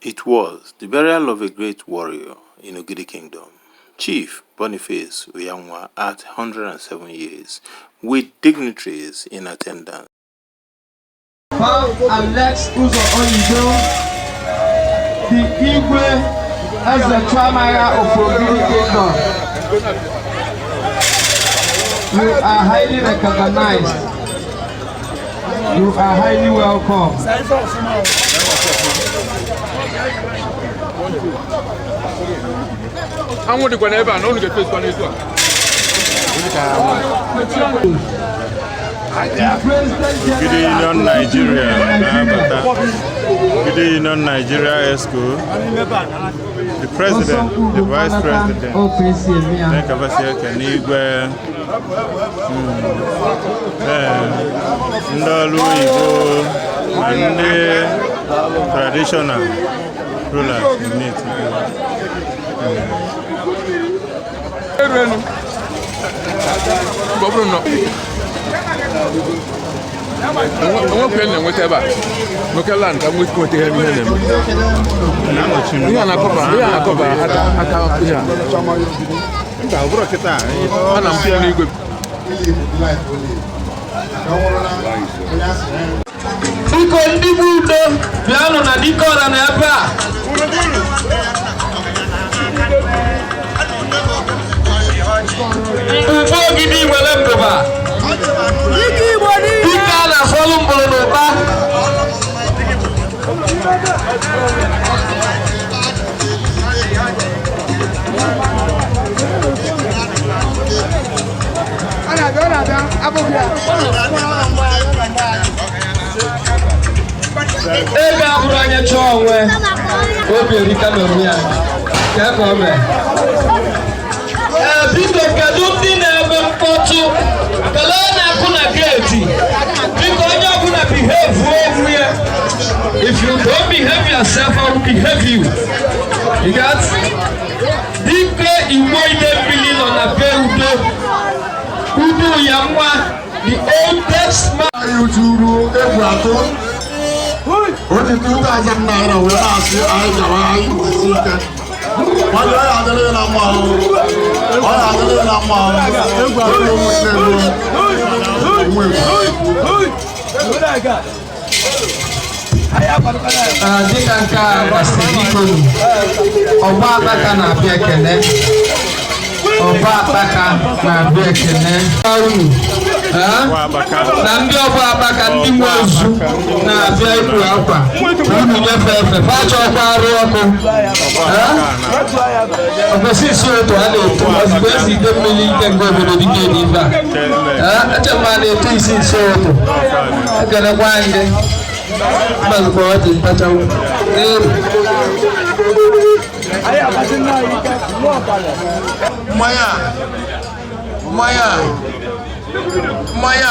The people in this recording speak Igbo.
It was the burial of a great warrior in Ogidi Kingdom, Chief Boniface Oyanwa, at 107 years, with dignitaries in attendance. Alex Uzo Oyido, the Igwe as the Chamara of Ogidi Kingdom. You are highly recognized. You are highly welcome. I want to go never and only get first one. Good Union Nigeria, Good Union Nigeria ESCO, the President, the Vice President, Ndolu Igbo, and the traditional rulers meet. I want to know whatever. Look at land, I'm with what you have in them. We are not cover. I'm feeling good. If you don't behave yourself, I will behave you. You got? Dike Iwoide feeling on a Udo. Udo Yamwa, the oldest man. You to do everything. What is 2,000 naira? We are still dịka nke a gbasiri ikonu ọgba akpaka na-abịa ekele ọgba akpaka na-abịa ekele na ndị ọgba akpaka ndị nwe ozu na-abịa ikwu akwa unu nyefe efe facha ọkwa arụ ọkụ ofesi isi otu a na-eto ozugbo esi ide mmiri ike nke obodo dịka edibe a echema a na-eto isi otu ekelekwa anyị mas pode estar Maya